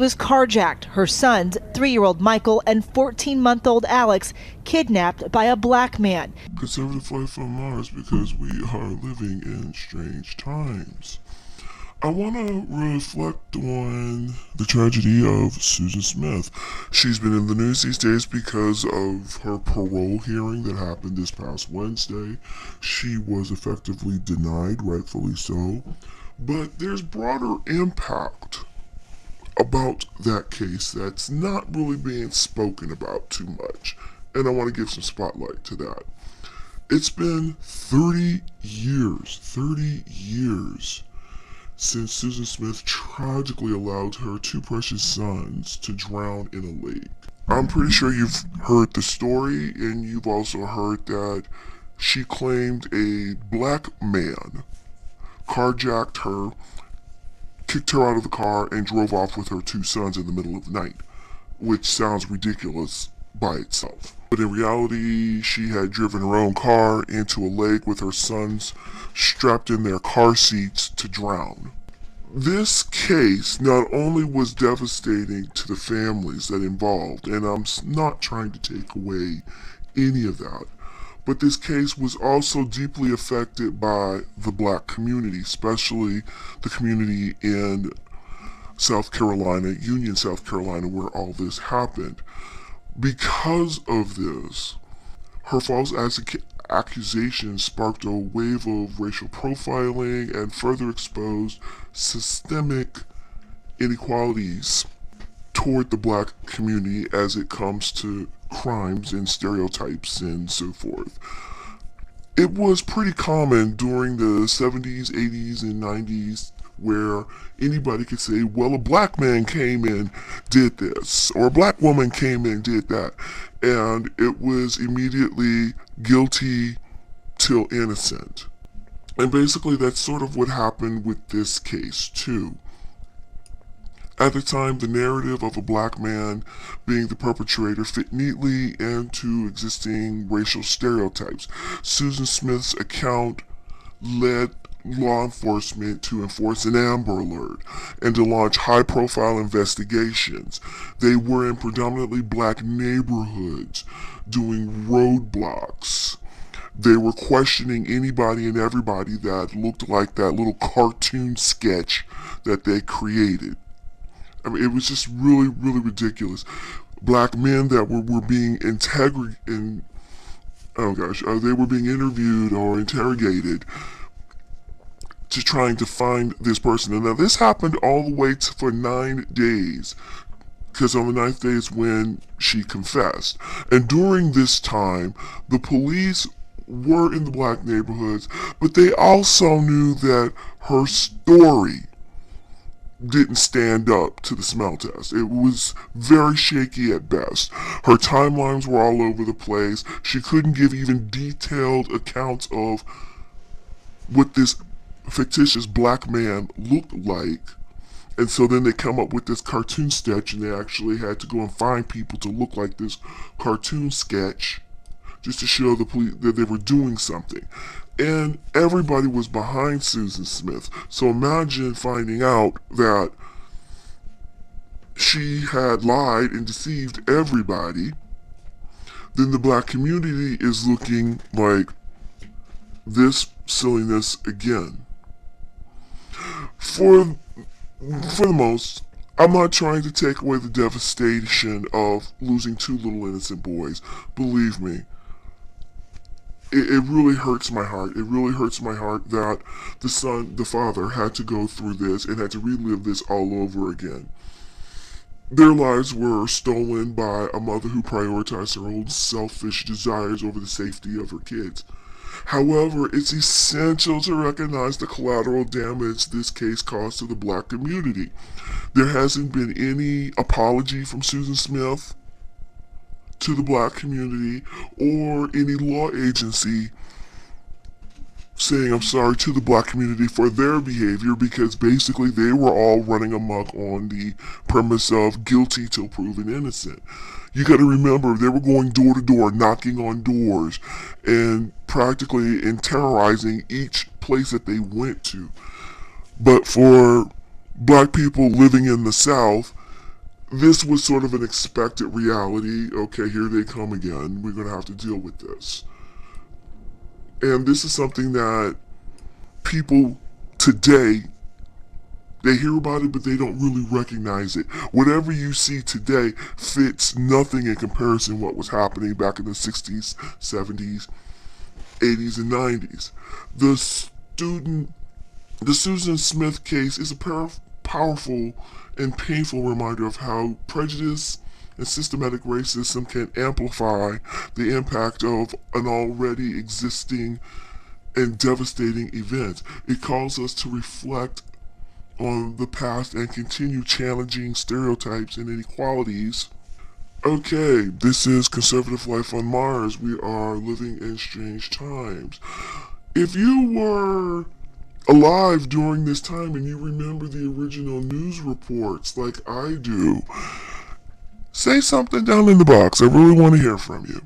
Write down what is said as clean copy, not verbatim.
Was carjacked, her sons, 3-year-old Michael and 14-month-old Alex, kidnapped by a black man. Conservative life on Mars because we are living in strange times. I want to reflect on the tragedy of Susan Smith. She's been in the news these days because of her parole hearing that happened this past Wednesday. She was effectively denied, rightfully so. But there's broader impact about that case that's not really being spoken about too much, and I want to give some spotlight to that. It's been 30 years since Susan Smith tragically allowed her two precious sons to drown in a lake. I'm pretty sure you've heard the story, and you've also heard that she claimed a black man carjacked her, kicked her out of the car, and drove off with her two sons in the middle of the night, which sounds ridiculous by itself. But in reality, she had driven her own car into a lake with her sons strapped in their car seats to drown. This case not only was devastating to the families that involved, and I'm not trying to take away any of that, but this case was also deeply affected by the black community, especially the community in South Carolina, Union, South Carolina, where all this happened. Because of this, her false accusations sparked a wave of racial profiling and further exposed systemic inequalities toward the black community as it comes to crimes and stereotypes and so forth. It was pretty common during the 70s, 80s, and 90s where anybody could say, well, a black man came in, did this, or a black woman came in, did that. And it was immediately guilty till innocent. And basically that's sort of what happened with this case too. At the time, the narrative of a black man being the perpetrator fit neatly into existing racial stereotypes. Susan Smith's account led law enforcement to enforce an Amber Alert and to launch high-profile investigations. They were in predominantly black neighborhoods doing roadblocks. They were questioning anybody and everybody that looked like that little cartoon sketch that they created. I mean, it was just really, really ridiculous. Black men that were being they were being interviewed or interrogated to trying to find this person. And now this happened all the way for 9 days, because on the 9th day is when she confessed. And during this time, the police were in the black neighborhoods, but they also knew that her story didn't stand up to the smell test. It was very shaky at best. Her timelines were all over the place. She couldn't give even detailed accounts of what this fictitious black man looked like. And so then they come up with this cartoon sketch, and they actually had to go and find people to look like this cartoon sketch just to show the police that they were doing something. And everybody was behind Susan Smith. So imagine finding out that she had lied and deceived everybody. Then the black community is looking like this silliness again. For the most, I'm not trying to take away the devastation of losing two little innocent boys. Believe me, it really hurts my heart. It really hurts my heart that the father had to go through this and had to relive this all over again. Their lives were stolen by a mother who prioritized her own selfish desires over the safety of her kids. However, it's essential to recognize the collateral damage this case caused to the black community. There hasn't been any apology from Susan Smith to the black community or any law agency saying I'm sorry to the black community for their behavior, because basically they were all running amok on the premise of guilty till proven innocent. You got to remember, they were going door to door, knocking on doors, and practically terrorizing each place that they went to. But for black people living in the South, this was sort of an expected reality. Okay, here they come again. We're going to have to deal with this. And this is something that people today, they hear about it, but they don't really recognize it. Whatever you see today fits nothing in comparison to what was happening back in the 60s, 70s, 80s, and 90s. The Susan Smith case is a powerful and painful reminder of how prejudice and systematic racism can amplify the impact of an already existing and devastating event. It calls us to reflect on the past and continue challenging stereotypes and inequalities. Okay, this is Conservative Life on Mars. We are living in strange times. If you were alive during this time and you remember the original news reports like I do, say something down in the box. I really want to hear from you.